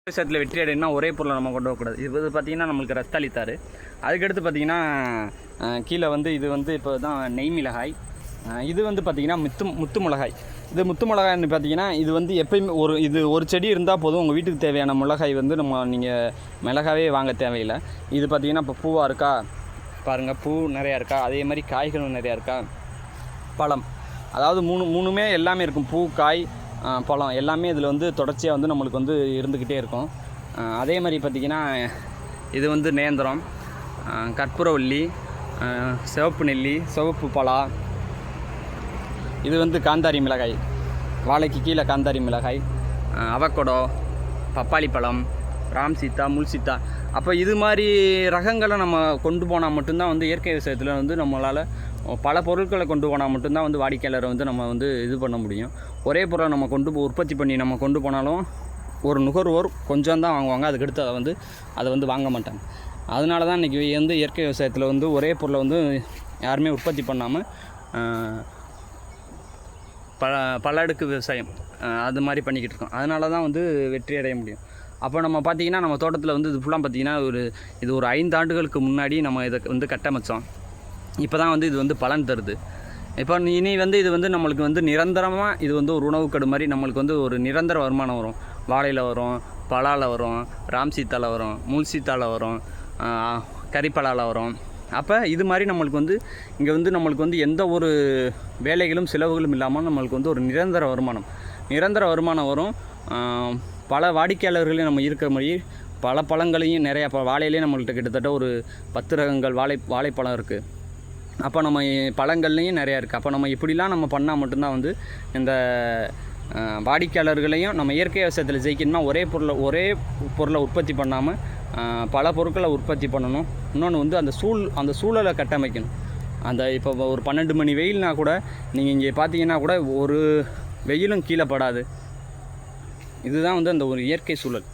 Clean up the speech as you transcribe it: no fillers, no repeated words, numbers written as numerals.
விவசாயத்தில் வெற்றி அடையணும்னா ஒரே பொருளை நம்ம கொண்டு வரக்கூடாது. இது பார்த்திங்கன்னா நம்மளுக்கு ரஸ்தாளி தார். அதுக்கடுத்து பார்த்திங்கன்னா கீழே வந்து இது வந்து இப்போ தான் நெய் மிளகாய். இது வந்து பார்த்திங்கன்னா முத்து மிளகாய். இது முத்து மிளகாய்னு பார்த்திங்கன்னா இது வந்து எப்பயுமே ஒரு செடி இருந்தால் போதும். உங்கள் வீட்டுக்கு தேவையான மிளகாய் வந்து நீங்கள் மிளகாவே வாங்க தேவையில்லை. இது பார்த்திங்கன்னா இப்போ பூவாக இருக்கா பாருங்கள், பூ நிறையா இருக்கா, அதே மாதிரி காய்களும் நிறையா இருக்கா, பழம், அதாவது மூணுமே எல்லாமே இருக்கும். பூ, காய், பழம் எல்லாமே இதில் வந்து தொடர்ச்சியாக வந்து நம்மளுக்கு வந்து இருந்துக்கிட்டே இருக்கும். அதே மாதிரி பார்த்திங்கன்னா இது வந்து நேந்திரம், கற்பூரவள்ளி, சிவப்பு நெல்லி, சிவப்பு பலா, இது வந்து காந்தாரி மிளகாய், வாழைக்கு கீழே காந்தாரி மிளகாய், அவக்கொடோ, பப்பாளி பழம், ராம் சீத்தா, முள் சீத்தா. அப்போ இது மாதிரி ரகங்களை நம்ம கொண்டு போனால் மட்டும்தான் வந்து இயற்கை விவசாயத்தில் வந்து நம்மளால் பல பொருட்களை கொண்டு போனால் மட்டும்தான் வந்து வாடிக்கையாளரை வந்து நம்ம வந்து இது பண்ண முடியும். ஒரே பொருளை நம்ம உற்பத்தி பண்ணி நம்ம கொண்டு போனாலும் ஒரு நுகர்வோர் கொஞ்சம் தான் வாங்குவாங்க. அதுக்கடுத்து அதை வந்து வாங்க மாட்டாங்க. அதனால தான் இன்றைக்கி வந்து இயற்கை விவசாயத்தில் வந்து ஒரே பொருளை வந்து யாருமே உற்பத்தி பண்ணாமல் பல அடுக்கு விவசாயம் அது மாதிரி பண்ணிக்கிட்டு இருக்கோம். அதனால தான் வந்து வெற்றி அடைய முடியும். அப்போ நம்ம பார்த்திங்கன்னா நம்ம தோட்டத்தில் வந்து இது ஃபுல்லாக பார்த்திங்கன்னா இது ஒரு 5 ஆண்டுகளுக்கு முன்னாடி நம்ம இதை வந்து கட்டமைச்சோம். இப்போ தான் வந்து இது வந்து பலன் தருது. இப்போ இனி வந்து இது வந்து நம்மளுக்கு வந்து நிரந்தரமாக இது வந்து ஒரு உணவுக்கடு மாதிரி நம்மளுக்கு வந்து ஒரு நிரந்தர வருமானம் வரும். வாழையில் வரும், பலாவில் வரும், ராம் சீத்தாவில் வரும், முள் சீத்தாவில் வரும், கறிப்பலாவில் வரும். அப்போ இது மாதிரி நம்மளுக்கு வந்து இங்கே வந்து நம்மளுக்கு வந்து எந்த ஒரு வேலைகளும் செலவுகளும் இல்லாமல் நம்மளுக்கு வந்து ஒரு நிரந்தர வருமானம் வரும். பல வாடிக்கையாளர்களையும் நம்ம இருக்கிற மாதிரி பல பழங்களையும் நிறையா வாழையிலேயே நம்மள்கிட்ட கிட்டத்தட்ட ஒரு 10 ரகங்கள் வாழைப்பழம் இருக்குது. அப்போ நம்ம பழங்கள்லேயும் நிறையா இருக்குது. அப்போ நம்ம இப்படிலாம் நம்ம பண்ணால் மட்டும்தான் வந்து இந்த வாடிக்கையாளர்களையும் நம்ம இயற்கை விவசாயத்தில் ஜெயிக்கணும்னா ஒரே பொருளை உற்பத்தி பண்ணாமல் பல பொருட்களை உற்பத்தி பண்ணணும். இன்னொன்று வந்து அந்த சூழலை கட்டமைக்கணும். இப்போ ஒரு 12 மணி வெயில்னா கூட நீங்கள் இங்கே பார்த்தீங்கன்னா கூட ஒரு வெயிலும் கீழே படாது. இதுதான் வந்து அந்த ஒரு இயற்கை சூழல்.